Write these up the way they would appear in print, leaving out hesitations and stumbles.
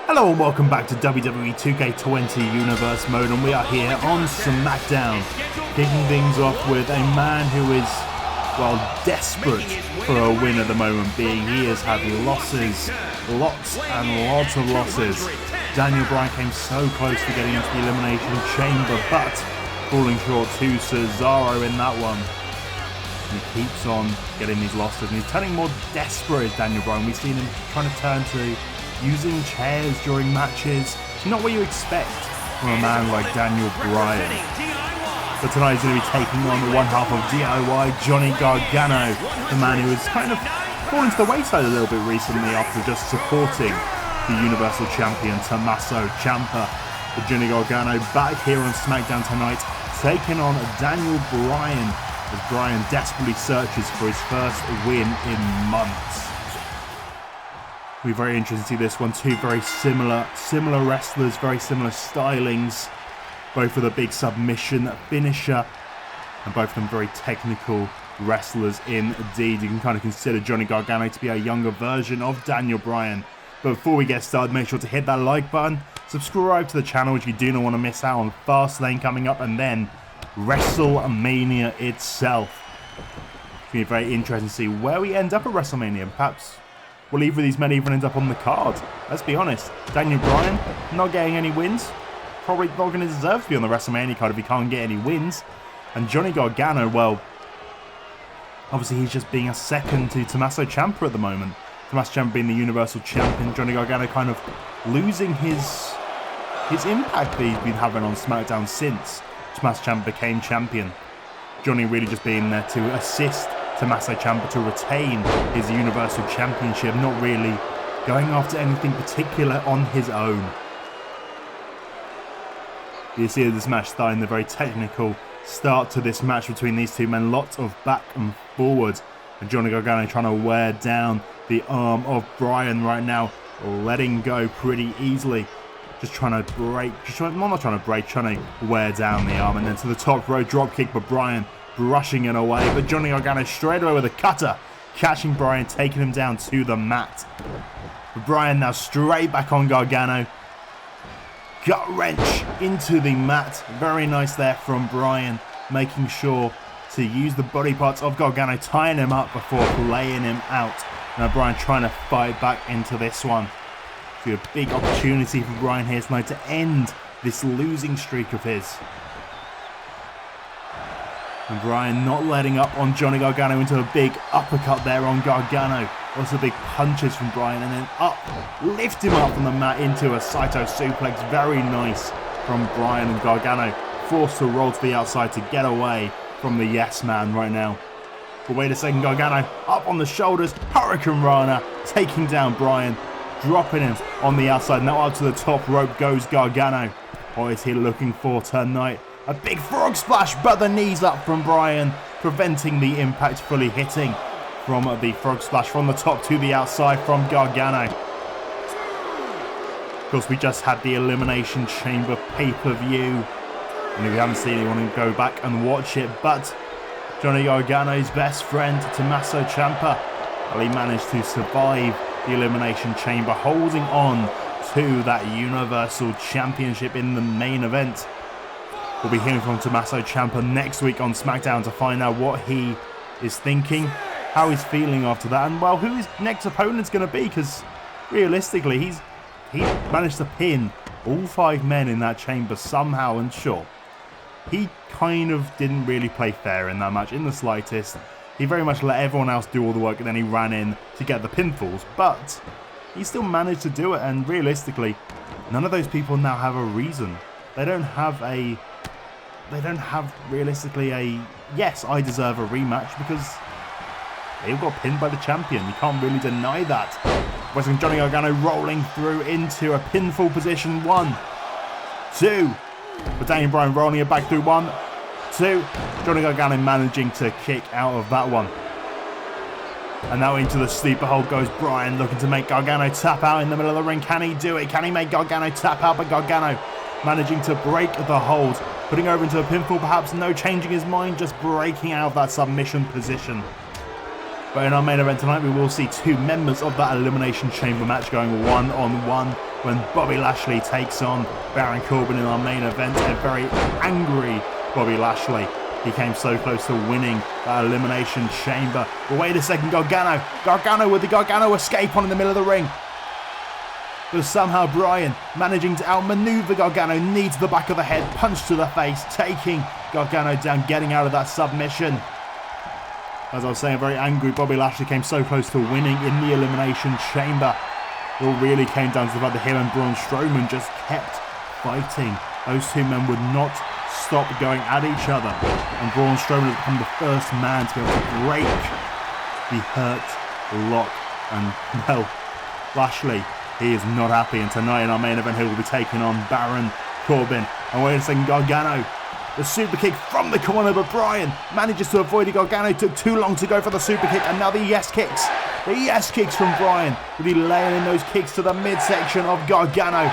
Hello and welcome back to WWE 2K20 Universe Mode, and we are here on Smackdown, kicking things off with a man who is, well, desperate for a win at the moment, being he has had losses, lots and lots of losses. Daniel Bryan came so close to getting into the Elimination Chamber, but falling short to Cesaro in that one. And he keeps on getting these losses, and he's turning more desperate as Daniel Bryan. We've seen him trying to turn to using chairs during matches. Not what you expect from a man like Daniel Bryan. But tonight he's going to be taking on one half of DIY, Johnny Gargano, the man who has kind of fallen to the wayside a little bit recently after just supporting the Universal Champion Tommaso Ciampa. But Johnny Gargano back here on SmackDown tonight, taking on Daniel Bryan, as Bryan desperately searches for his first win in months. It'll be very interesting to see this one. Two very similar wrestlers, very similar stylings. Both with a big submission finisher, and both of them very technical wrestlers indeed. You can kind of consider Johnny Gargano to be a younger version of Daniel Bryan. But before we get started, make sure to hit that like button, subscribe to the channel if you do not want to miss out on Fastlane coming up, and then WrestleMania itself. It's going to be very interesting to see where we end up at WrestleMania. Perhaps will either of these men even end up on the card? Let's be honest. Daniel Bryan not getting any wins. Probably not going to deserve to be on the WrestleMania card if he can't get any wins. And Johnny Gargano, well, obviously he's just being a second to Tommaso Ciampa at the moment. Tommaso Ciampa being the Universal Champion. Johnny Gargano kind of losing his impact that he's been having on SmackDown since Tommaso Ciampa became champion. Johnny really just being there to assist Tommaso Ciampa to retain his Universal Championship, not really going after anything particular on his own. You see this match starting, the very technical start to this match between these two men. Lots of back and forward. And Johnny Gargano trying to wear down the arm of Bryan right now, letting go pretty easily. Just trying to break, not trying to break, trying to wear down the arm. And then to the top row drop kick, but Bryan brushing it away. But Johnny Gargano straight away with a cutter, catching Bryan, taking him down to the mat. But Bryan now straight back on Gargano. Gut wrench into the mat. Very nice there from Bryan, making sure to use the body parts of Gargano, tying him up before laying him out. Now Bryan trying to fight back into this one. So a big opportunity for Bryan here tonight to end this losing streak of his. And Bryan not letting up on Johnny Gargano into a big uppercut there on Gargano. Also big punches from Bryan, and then up, lift him up from the mat into a Saito suplex. Very nice from Bryan, and Gargano forced to roll to the outside to get away from the yes man right now. But wait a second, Gargano up on the shoulders, Hurricane Rana, taking down Bryan, dropping him on the outside. Now up to the top rope goes Gargano. What is he looking for tonight? A big frog splash, but the knees up from Bryan, preventing the impact fully hitting from the frog splash from the top to the outside from Gargano. Of course, we just had the Elimination Chamber pay-per-view, and if you haven't seen it, you want to go back and watch it. But Johnny Gargano's best friend, Tommaso Ciampa, well, he managed to survive the Elimination Chamber, holding on to that Universal Championship in the main event. We'll be hearing from Tommaso Ciampa next week on SmackDown to find out what he is thinking, how he's feeling after that, and well, who his next opponent's going to be, because realistically he managed to pin all 5 men in that chamber somehow, and sure, he kind of didn't really play fair in that match in the slightest. He very much let everyone else do all the work, and then he ran in to get the pinfalls, but he still managed to do it. And realistically, none of those people now have a reason. They don't have realistically a, yes, I deserve a rematch, because they all got pinned by the champion. You can't really deny that. Wrestling Johnny Gargano rolling through into a pinfall position. 1, 2. But Daniel Bryan rolling it back through. 1, 2. Johnny Gargano managing to kick out of that one. And now into the sleeper hold goes Bryan, looking to make Gargano tap out in the middle of the ring. Can he do it? Can he make Gargano tap out? But Gargano managing to break the hold, putting over into a pinfall, perhaps no changing his mind, just breaking out of that submission position. But in our main event tonight, we will see 2 members of that Elimination Chamber match going one-on-one. when Bobby Lashley takes on Baron Corbin in our main event. A very angry Bobby Lashley. He came so close to winning that Elimination Chamber. But wait a second, Gargano. Gargano with the Gargano escape on in the middle of the ring. But somehow Bryan, managing to outmaneuver Gargano, knee to the back of the head, punch to the face, taking Gargano down, getting out of that submission. As I was saying, a very angry Bobby Lashley came so close to winning in the Elimination Chamber. It all really came down to the fact that him and Braun Strowman just kept fighting. Those two men would not stop going at each other. And Braun Strowman has become the first man to be able to break the hurt lock. And, well, Lashley, he is not happy. And tonight in our main event, he will be taking on Baron Corbin. And wait a second, Gargano. The super kick from the corner, but Bryan manages to avoid it. Gargano took too long to go for the super kick, and now the yes kicks. The yes kicks from Bryan, with he laying in those kicks to the midsection of Gargano.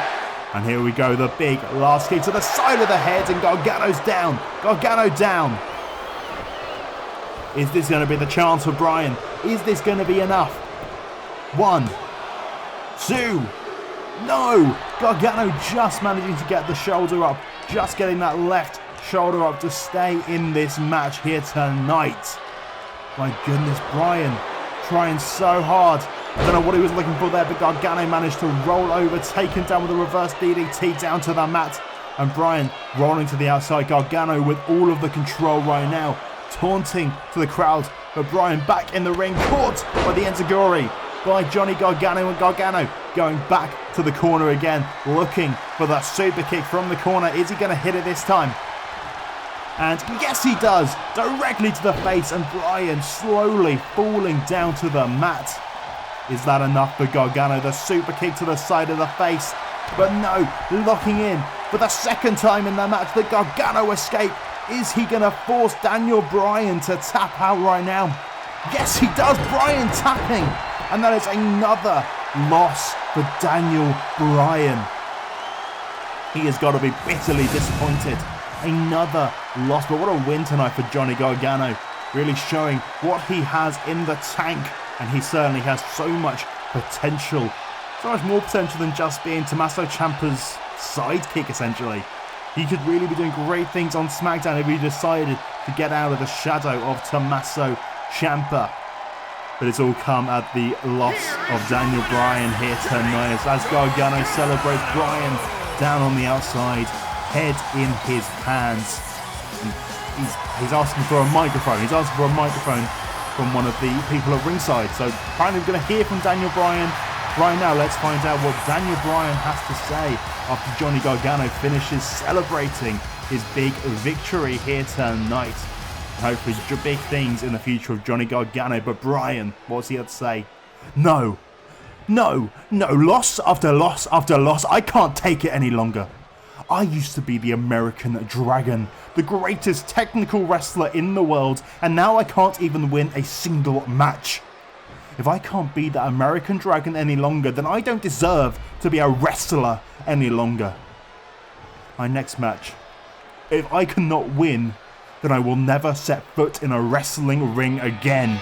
And here we go, the big last kick to the side of the head, and Gargano's down. Gargano down. Is this going to be the chance for Bryan? Is this going to be enough? 1, 2, no! Gargano just managing to get the shoulder up, just getting that left shoulder up to stay in this match here tonight. My goodness, Bryan trying so hard. I don't know what he was looking for there, but Gargano managed to roll over, taken down with a reverse DDT down to the mat. And Bryan rolling to the outside. Gargano with all of the control right now, taunting to the crowd. But Bryan back in the ring, caught by the enziguri by Johnny Gargano, and Gargano going back to the corner again, looking for that super kick from the corner. Is he going to hit it this time? And yes, he does, directly to the face, and Bryan slowly falling down to the mat. Is that enough for Gargano? The super kick to the side of the face, but no, locking in for the second time in the match. The Gargano escape. Is he going to force Daniel Bryan to tap out right now? Yes, he does. Bryan tapping, and that is another loss for Daniel Bryan. He has got to be bitterly disappointed. Another loss, but what a win tonight for Johnny Gargano. Really showing what he has in the tank, and he certainly has so much potential. So much more potential than just being Tommaso Ciampa's sidekick, essentially. He could really be doing great things on Smackdown if he decided to get out of the shadow of Tommaso Ciampa. But it's all come at the loss of Daniel Bryan here tonight, as Gargano celebrates. Bryan down on the outside, head in his hands. He's asking for a microphone. He's asking for a microphone from one of the people at ringside. So finally we're going to hear from Daniel Bryan. Right now, let's find out what Daniel Bryan has to say after Johnny Gargano finishes celebrating his big victory here tonight. Hopefully big things in the future of Johnny Gargano. But Bryan, what's he had to say? No, loss after loss after loss. I can't take it any longer. I used to be the American Dragon, the greatest technical wrestler in the world, and now I can't even win a single match. If I can't be that American Dragon any longer, then I don't deserve to be a wrestler any longer. My next match, if I cannot win, then I will never set foot in a wrestling ring again.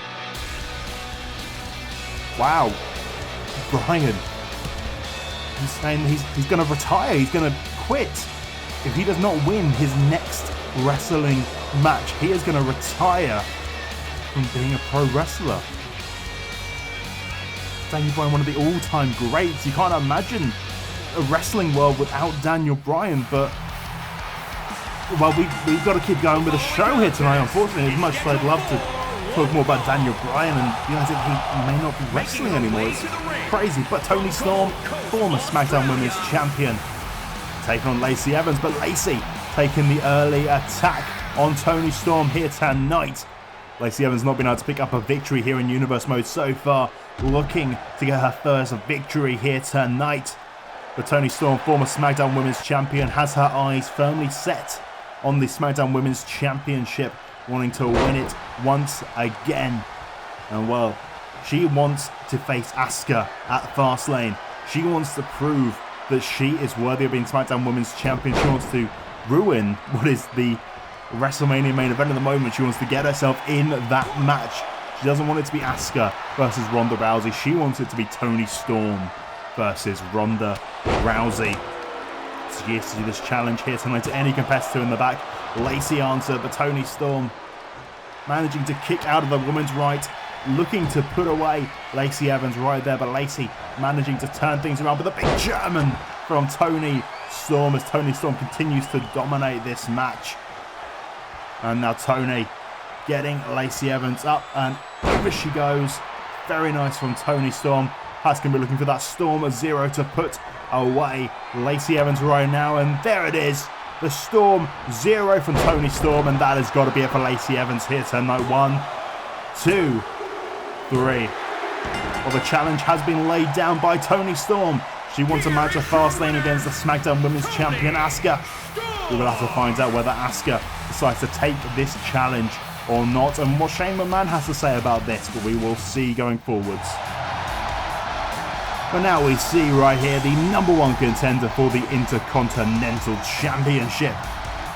Wow. Bryan. He's saying he's going to retire. He's going to quit. If he does not win his next wrestling match, he is going to retire from being a pro wrestler. Daniel Bryan, one of the all-time greats. You can't imagine a wrestling world without Daniel Bryan, but well, we've got to keep going with the show here tonight, unfortunately. As much as I'd love to talk more about Daniel Bryan and realize that he may not be wrestling anymore. It's crazy. But Toni Storm, former SmackDown Women's Champion, taking on Lacey Evans, but Lacey taking the early attack on Toni Storm here tonight. Lacey Evans not been able to pick up a victory here in Universe Mode so far, looking to get her first victory here tonight. But Toni Storm, former SmackDown Women's Champion, has her eyes firmly set on the SmackDown Women's Championship, wanting to win it once again. And well, she wants to face Asuka at Fastlane. She wants to prove that she is worthy of being SmackDown Women's Champion. She wants to ruin what is the WrestleMania main event at the moment. She wants to get herself in that match. She doesn't want it to be Asuka versus Ronda Rousey. She wants it to be Toni Storm versus Ronda Rousey. She used to do this challenge here tonight to any competitor in the back. Lacey answered, but Toni Storm managing to kick out of the woman's right, looking to put away Lacey Evans right there, but Lacey managing to turn things around with a big German from Toni Storm as Toni Storm continues to dominate this match. And now Toni getting Lacey Evans up, and over she goes. Very nice from Toni Storm. That's going to be looking for that Storm Zero to put away Lacey Evans right now, and there it is. The Storm Zero from Toni Storm, and that has got to be it for Lacey Evans here tonight. 1, 2, 3. Well, the challenge has been laid down by Toni Storm. She wants a match of Fastlane against the Smackdown Women's Champion, Asuka. We will have to find out whether Asuka decides to take this challenge or not, and what Shane McMahon has to say about this, but we will see going forwards. But now we see right here the #1 contender for the Intercontinental Championship.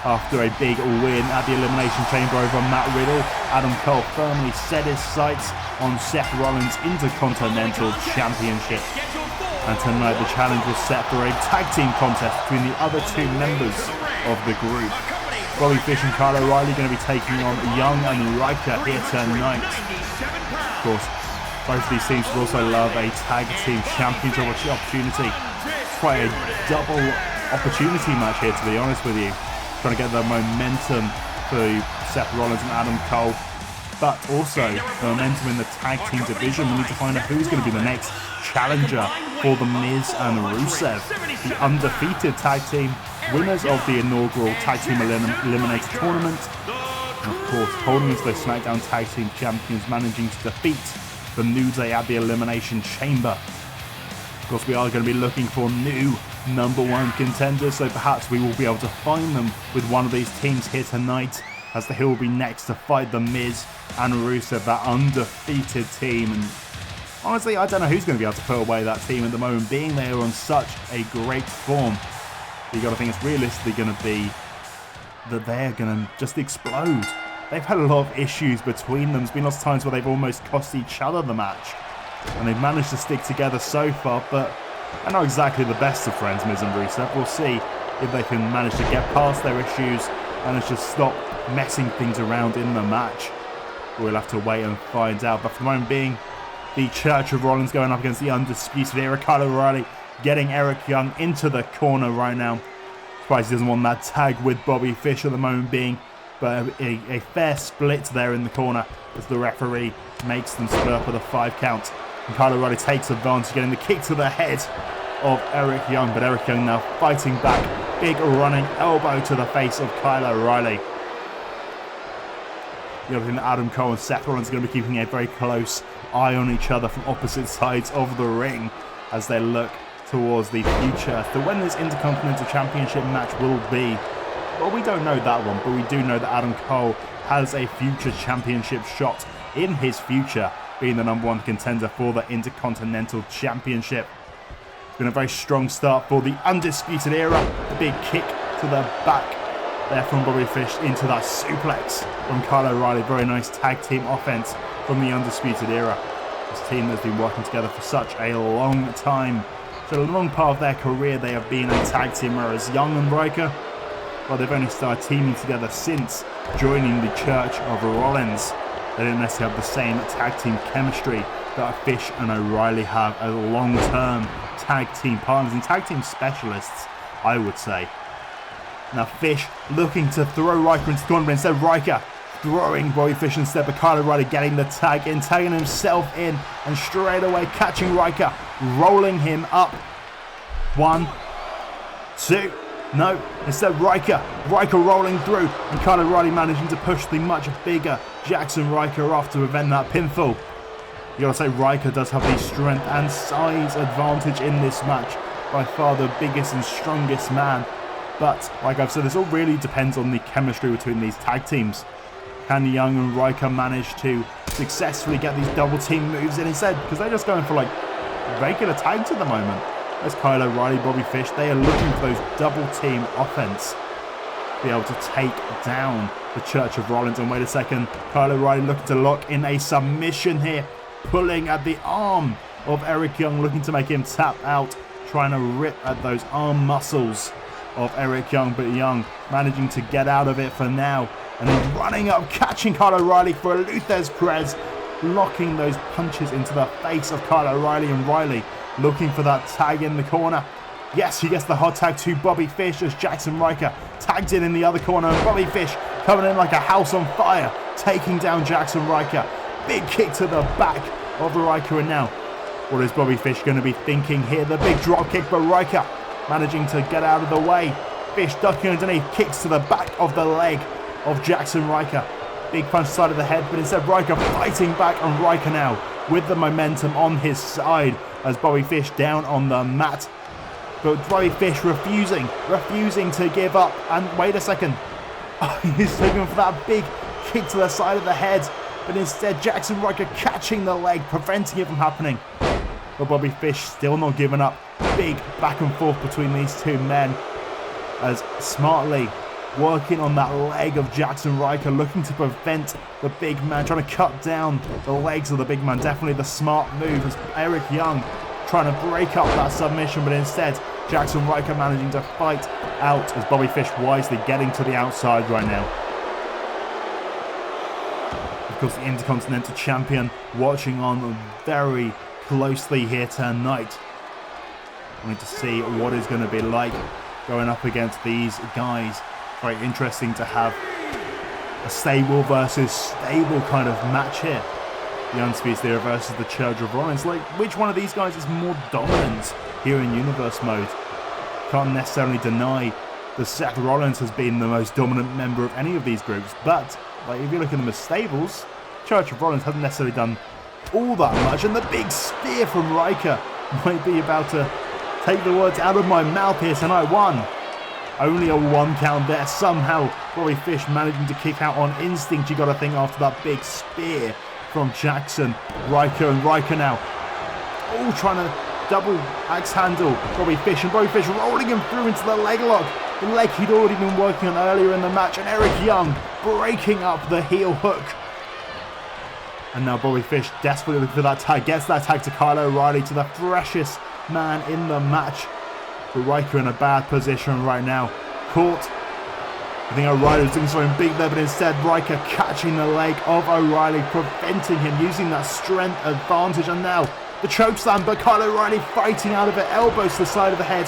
After a big win at the Elimination Chamber over Matt Riddle, Adam Cole firmly set his sights on Seth Rollins' Intercontinental Championship. And tonight the challenge was set for a tag team contest between the other two members of the group. Bobby Fish and Kyle O'Reilly are going to be taking on Young and Riker here tonight. Of course, both of these teams would also love a tag team championship opportunity. It's quite a double opportunity match here, to be honest with you. Trying to get the momentum for Seth Rollins and Adam Cole, but also the momentum in the tag team division. We need to find out who's going to be the next challenger for The Miz and Rusev, the undefeated tag team winners of the inaugural Tag Team Eliminator Tournament, and of course holding into those SmackDown Tag Team Champions, managing to defeat the New Day at the Elimination Chamber. Of course, we are going to be looking for new #1 contenders, so perhaps we will be able to find them with one of these teams here tonight, as they will be next to fight The Miz and Rusev, that undefeated team. And honestly, I don't know who's going to be able to put away that team at the moment, being they are on such a great form. You got to think it's realistically going to be that they're going to just explode. They've had a lot of issues between them. There's been lots of times where they've almost cost each other the match, and they've managed to stick together so far, but they're not exactly the best of friends, Miz and Rusev. We'll see if they can manage to get past their issues, manage to stop messing things around in the match. We'll have to wait and find out, but for the moment being, the Church of Rollins going up against the Undisputed Era. Kyle O'Reilly getting Eric Young into the corner right now. Surprised he doesn't want that tag with Bobby Fish at the moment being, but a fair split there in the corner as the referee makes them split up with a 5 count. And Kyle O'Reilly takes advantage, getting the kick to the head of Eric Young, but Eric Young now fighting back. Big running elbow to the face of Kyle O'Reilly. The other thing that Adam Cole and Seth Rollins are going to be keeping a very close eye on each other from opposite sides of the ring as they look towards the future to when this Intercontinental Championship match will be. Well, we don't know that one, but we do know that Adam Cole has a future championship shot in his future, being the #1 contender for the Intercontinental Championship. It's been a very strong start for the Undisputed Era. A big kick to the back there from Bobby Fish into that suplex from Kyle O'Reilly. Very nice tag team offense from the Undisputed Era. This team has been working together for such a long time. So a long part of their career they have been a tag team, whereas Young and Riker, well, they've only started teaming together since joining the Church of Rollins. They didn't necessarily have the same tag team chemistry that Fish and O'Reilly have as long-term tag team partners and tag team specialists, I would say. Now Fish looking to throw Riker into the corner, but instead Riker throwing Bobby Fish instead, but Kyle O'Reilly getting the tag in, tagging himself in, and straight away catching Riker, rolling him up. 1, 2, no, instead Riker rolling through, and Kyle O'Reilly managing to push the much bigger Jackson Riker off to prevent that pinfall. You gotta say Riker does have the strength and size advantage in this match, by far the biggest and strongest man. But like I've said, this all really depends on the chemistry between these tag teams. Can Young and Riker manage to successfully get these double team moves in instead? Because they're just going for like regular tags at the moment. There's Kyle O'Reilly, Bobby Fish. They are looking for those double team offense to be able to take down the Church of Rollins. And wait a second, Kyle O'Reilly looking to lock in a submission here, pulling at the arm of Eric Young, looking to make him tap out, trying to rip at those arm muscles of Eric Young, but Young managing to get out of it for now. And he's running up, catching Kyle O'Reilly for a Luthez Perez, locking those punches into the face of Kyle O'Reilly, and Riley looking for that tag in the corner. Yes, he gets the hot tag to Bobby Fish as Jackson Ryker tagged in the other corner, and Bobby Fish coming in like a house on fire, taking down Jackson Ryker. Big kick to the back of Ryker, and now what is Bobby Fish going to be thinking here? The big drop kick, but Ryker managing to get out of the way. Fish ducking underneath, kicks to the back of the leg of Jackson Ryker. Big punch side of the head, but instead Ryker fighting back, and Ryker now with the momentum on his side as Bobby Fish down on the mat. But Bobby Fish refusing to give up. And wait a second. He's looking for that big kick to the side of the head, but instead Jackson Ryker catching the leg, preventing it from happening. But Bobby Fish still not giving up. Big back and forth between these two men as smartly working on that leg of Jackson Ryker, looking to prevent the big man, trying to cut down the legs of the big man. Definitely the smart move as Eric Young trying to break up that submission, but instead Jackson Ryker managing to fight out as Bobby Fish wisely getting to the outside right now. Of course, the Intercontinental Champion watching on very closely here tonight. I need to see what it's going to be like going up against these guys. Very interesting to have a stable versus stable kind of match here. The Undisputed Era versus the Church of Rollins. Like, which one of these guys is more dominant here in Universe mode? Can't necessarily deny that Seth Rollins has been the most dominant member of any of these groups, but like, if you look at them as stables, Church of Rollins hasn't necessarily done all that much, and the big spear from Ryker might be about to take the words out of my mouth here tonight. Only a 1 count there. Somehow Bobby Fish managing to kick out on instinct, you got to think, after that big spear from Jackson Ryker, and Ryker now all trying to double axe handle Bobby Fish, and Bobby Fish rolling him through into the leg lock, the leg he'd already been working on earlier in the match, and Eric Young breaking up the heel hook. And now Bobby Fish desperately looking for that tag, gets that tag to Kyle O'Reilly, to the freshest man in the match. But Ryker in a bad position right now, caught. I think O'Reilly was doing something big there, but instead Ryker catching the leg of O'Reilly, preventing him, using that strength advantage. And now the chokeslam, but Kyle O'Reilly fighting out of it, elbows to the side of the head,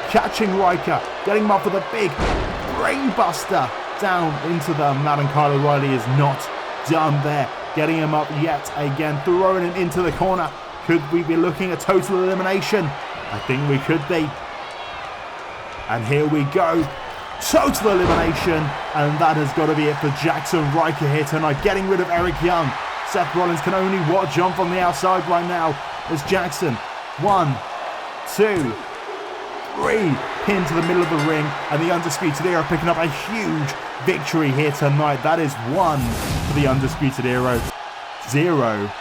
catching Ryker, getting him up for the big brainbuster down into the mat, and Kyle O'Reilly is not done there, getting him up yet again, throwing him into the corner. Could we be looking at total elimination? I think we could be. And here we go. Total elimination, and that has got to be it for Jackson Ryker here tonight, getting rid of Eric Young. Seth Rollins can only watch on from the outside right now as Jackson, 1, 2, 3, pinned to the middle of the ring, and the Undisputed Era picking up a huge victory here tonight. That is 1 for the Undisputed Era, 0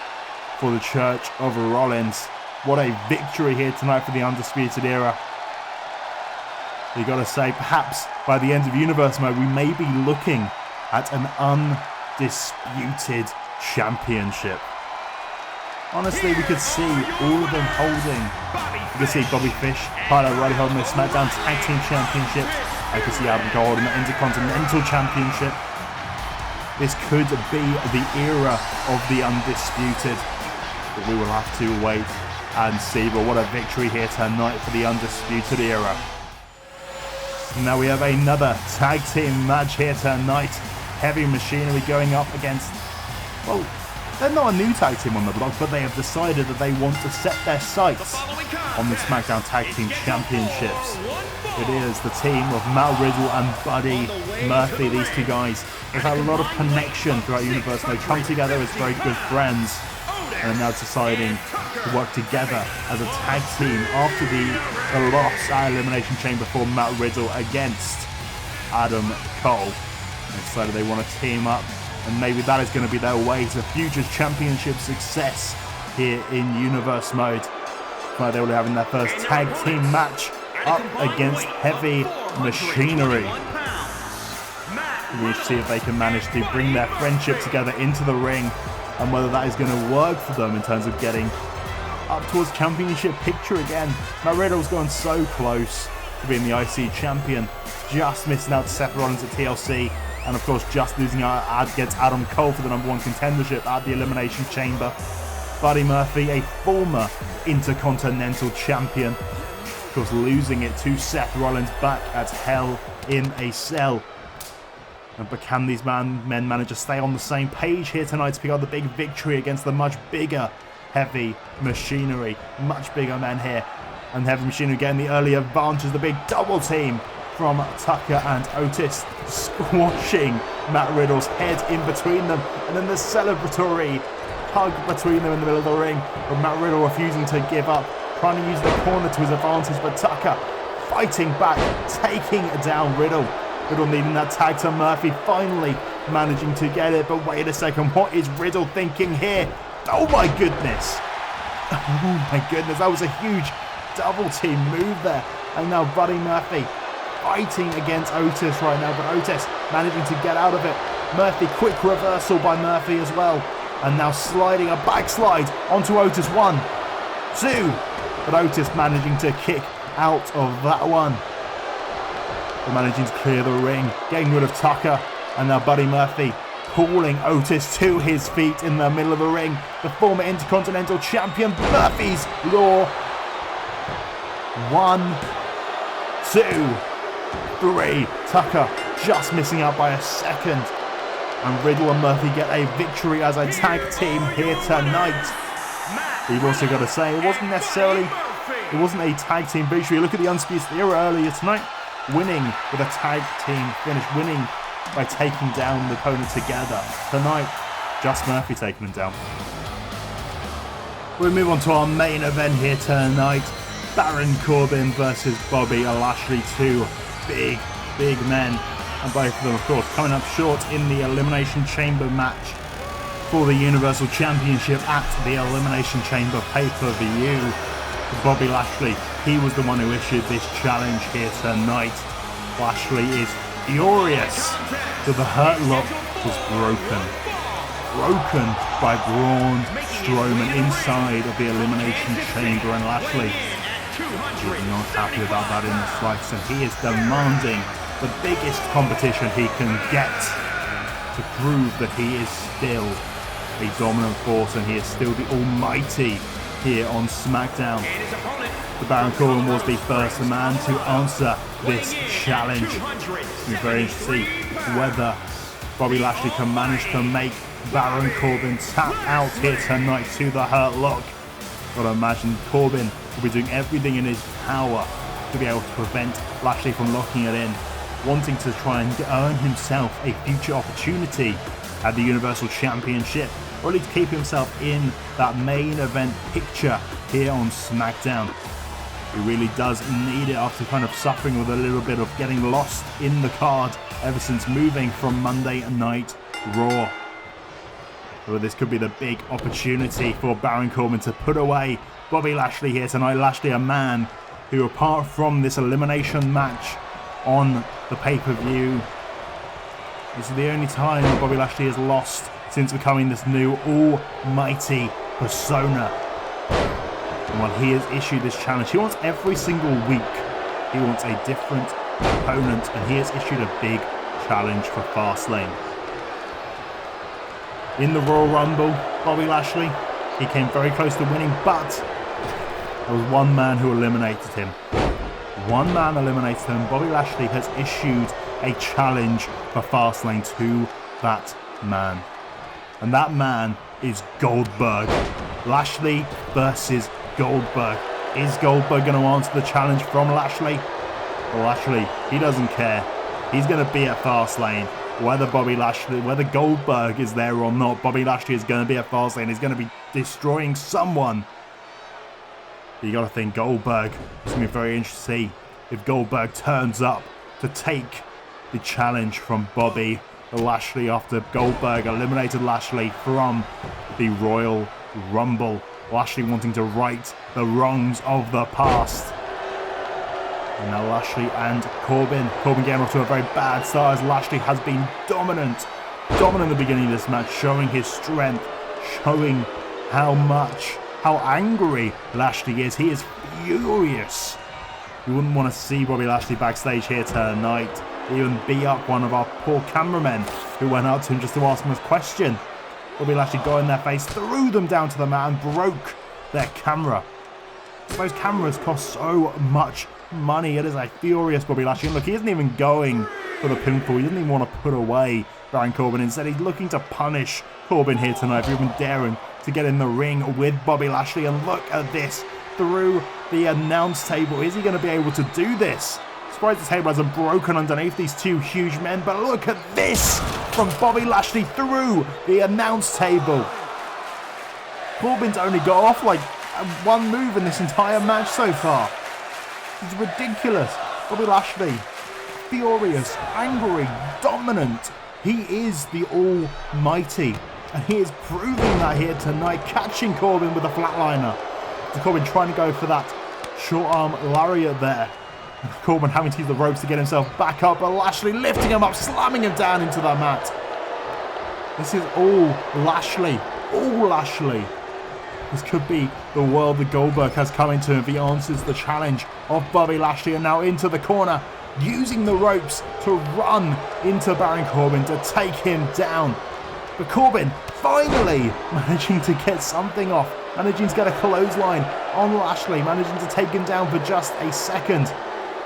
for the Church of Rollins. What a victory here tonight for the Undisputed Era. You got to say, perhaps by the end of Universe mode, we may be looking at an undisputed championship. Honestly, we could see all of them holding. You could see Bobby Fish, Kyle O'Reilly holding the Smackdown Tag Team Championship. I could see Adam Cole holding the Intercontinental Championship. This could be the era of the Undisputed, but we will have to wait and see. But what a victory here tonight for the Undisputed Era. Now we have another tag team match here tonight. Heavy Machinery going up against, well, they're not a new tag team on the block, but they have decided that they want to set their sights on the Smackdown Tag Team Championships. It is the team of Matt Riddle and Buddy Murphy. These two guys have had a lot of connection throughout Universe. They come together as very good friends and are now deciding to work together as a tag team after the loss at Elimination Chamber for Matt Riddle against Adam Cole. They decided they want to team up, and maybe that is going to be their way to future championship success here in Universe mode. Tonight they will be having their first tag team match up against Heavy Machinery. We'll see if they can manage to bring their friendship together into the ring, and whether that is going to work for them in terms of getting up towards championship picture again. Matt Riddle's gone so close to being the IC champion, just missing out to Seth Rollins at TLC, and of course just losing out against Adam Cole for the #1 contendership at the Elimination Chamber. Buddy Murphy, a former Intercontinental Champion, of course losing it to Seth Rollins back at Hell in a Cell. But can these men manage to stay on the same page here tonight to pick up the big victory against the much bigger Heavy Machinery? Much bigger men here. And Heavy Machinery getting the early advantage, the big double team from Tucker and Otis, squashing Matt Riddle's head in between them. And then the celebratory hug between them in the middle of the ring, but Matt Riddle refusing to give up, trying to use the corner to his advantage, but Tucker fighting back, taking down Riddle. Riddle needing that tag to Murphy, finally managing to get it, but wait a second, what is Riddle thinking here? Oh my goodness! Oh my goodness, that was a huge double team move there. And now Buddy Murphy fighting against Otis right now, but Otis managing to get out of it. Murphy, quick reversal by Murphy as well. And now sliding a backslide onto Otis, 1, 2. But Otis managing to kick out of that one. But managing to clear the ring, getting rid of Tucker. And now Buddy Murphy pulling Otis to his feet in the middle of the ring. The former Intercontinental Champion, Murphy's Law. 1, 2, 3. Tucker just missing out by a second. And Riddle and Murphy get a victory as a tag team here tonight. You've also got to say, it wasn't a tag team victory. Look at the Undisputed Era earlier tonight, winning with a tag team finish, winning by taking down the opponent together. Tonight, just Murphy taking them down. We move on to our main event here tonight. Baron Corbin versus Bobby Lashley, two big men. And both of them, of course, coming up short in the Elimination Chamber match for the Universal Championship at the Elimination Chamber pay-per-view. Bobby Lashley, he was the one who issued this challenge here tonight. Lashley is furious that the Hurt Lock was broken by Braun Strowman inside of the Elimination Chamber, and Lashley is not happy about that in the slightest, and he is demanding the biggest competition he can get to prove that he is still a dominant force and he is still the almighty here on SmackDown. The Baron Corbin was the first man to answer this challenge. It's very interesting to see whether Bobby Lashley can manage to make Baron Corbin tap out here tonight to the Hurt Lock. Gotta imagine Corbin will be doing everything in his power to be able to prevent Lashley from locking it in, wanting to try and earn himself a future opportunity at the Universal Championship, or at least keep himself in that main event picture here on SmackDown. He really does need it after kind of suffering with a little bit of getting lost in the card ever since moving from Monday Night Raw. Well, this could be the big opportunity for Baron Corbin to put away Bobby Lashley here tonight. Lashley, a man who, apart from this elimination match on the pay-per-view, this is the only time that Bobby Lashley has lost since becoming this new almighty persona. And when he has issued this challenge, he wants every single week, he wants a different opponent, and he has issued a big challenge for Fastlane. In the Royal Rumble, Bobby Lashley, he came very close to winning, but there was one man who eliminated him. One man eliminated him. Bobby Lashley has issued a challenge for Fastlane to that man. And that man is Goldberg. Lashley versus Goldberg. Is Goldberg going to answer the challenge from Lashley? Well, Lashley, he doesn't care. He's going to be at Fastlane. Whether Goldberg is there or not, Bobby Lashley is going to be at Fastlane. He's going to be destroying someone. You got to think Goldberg. It's going to be very interesting to see if Goldberg turns up to take the challenge from Bobby Lashley after Goldberg eliminated Lashley from the Royal Rumble. Lashley wanting to right the wrongs of the past. And now Lashley and Corbin. Corbin getting off to a very bad start as Lashley has been dominant at the beginning of this match, showing his strength, showing how much how angry Lashley is. He is furious. You wouldn't want to see Bobby Lashley backstage here tonight. Even beat up one of our poor cameramen who went out to him just to ask him a question. Bobby Lashley got in their face, threw them down to the mat and broke their camera. Those cameras cost so much money. It is a furious Bobby Lashley. And look, he isn't even going for the pinfall. He doesn't even want to put away Baron Corbin. Instead, he's looking to punish Corbin here tonight for even daring to get in the ring with Bobby Lashley. And look at this, through the announce table. Is he going to be able to do this? Surprised the table hasn't broken underneath these two huge men, but look at this from Bobby Lashley through the announce table. Corbin's only got off like one move in this entire match so far. It's ridiculous. Bobby Lashley, furious, angry, dominant. He is the almighty, and he is proving that here tonight, catching Corbin with a flatliner. Corbin trying to go for that short arm lariat there. Corbin having to use the ropes to get himself back up, but Lashley lifting him up, slamming him down into the mat. This is all Lashley. All Lashley. This could be the world that Goldberg has coming to him if he answers the challenge of Bobby Lashley. And now into the corner, using the ropes to run into Baron Corbin to take him down. But Corbin finally managing to get something off, managing to get a clothesline on Lashley, managing to take him down for just a second.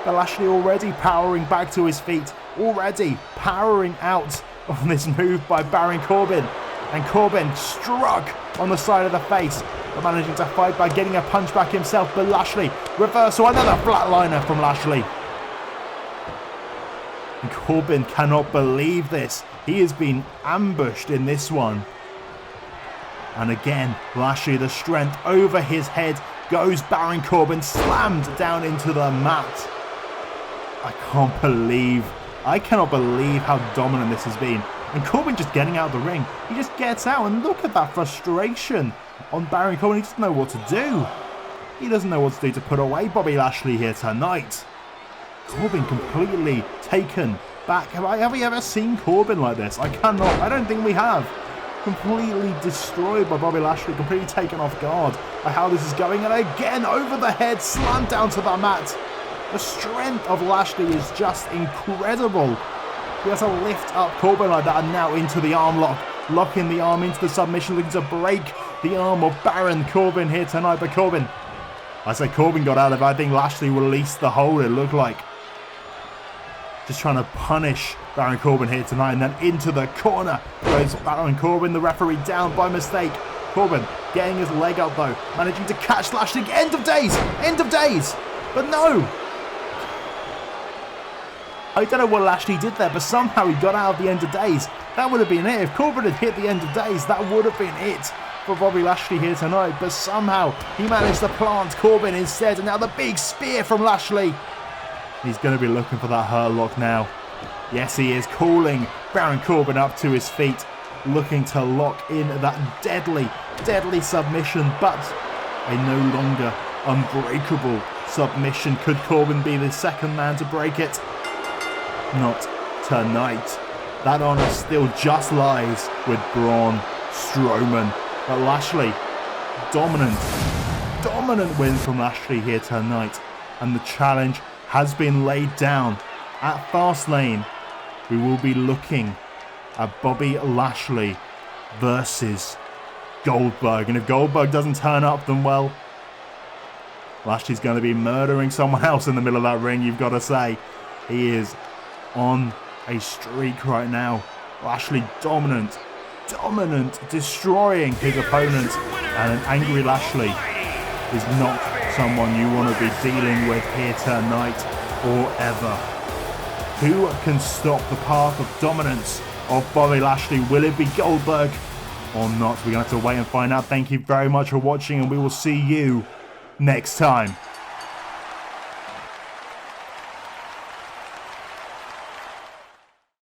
But Lashley already powering back to his feet, already powering out on this move by Baron Corbin. And Corbin struck on the side of the face, but managing to fight by getting a punch back himself. But Lashley, reversal, another flatliner from Lashley. And Corbin cannot believe this. He has been ambushed in this one. And again, Lashley, the strength over his head, goes Baron Corbin, slammed down into the mat. I cannot believe how dominant this has been. And Corbin just getting out of the ring. He just gets out, and look at that frustration on Baron Corbin. He doesn't know what to do. He doesn't know what to do to put away Bobby Lashley here tonight. Corbin completely taken back. Have we ever seen Corbin like this? I don't think we have. Completely destroyed by Bobby Lashley, completely taken off guard by how this is going. And again, over the head, slammed down to the mat. The strength of Lashley is just incredible. He has to lift up Corbin like that, and now into the arm lock. Locking the arm into the submission, looking to break the arm of Baron Corbin here tonight. But Corbin got out of it. I think Lashley released the hold, it looked like. Just trying to punish Baron Corbin here tonight. And then into the corner goes Baron Corbin, the referee down by mistake. Corbin getting his leg up though, managing to catch Lashley. End of days! End of days! But no! I don't know what Lashley did there, but somehow he got out of the end of days. That would have been it. If Corbin had hit the end of days, that would have been it for Bobby Lashley here tonight. But somehow he managed to plant Corbin instead. And now the big spear from Lashley. He's going to be looking for that hurt lock now. Yes, he is, calling Baron Corbin up to his feet, looking to lock in that deadly, deadly submission, but a no longer unbreakable submission. Could Corbin be the second man to break it? Not tonight. That honor still just lies with Braun Strowman. But Lashley, dominant win from Lashley here tonight. And the challenge has been laid down. At Fastlane, we will be looking at Bobby Lashley versus Goldberg. And if Goldberg doesn't turn up, then well, Lashley's going to be murdering someone else in the middle of that ring, you've got to say. He is on a streak right now. Lashley dominant, destroying his opponent. And an angry Lashley is not someone you want to be dealing with here tonight or ever. Who can stop the path of dominance of Bobby Lashley? Will it be Goldberg or not? We're going to have to wait and find out. Thank you very much for watching, and we will see you next time.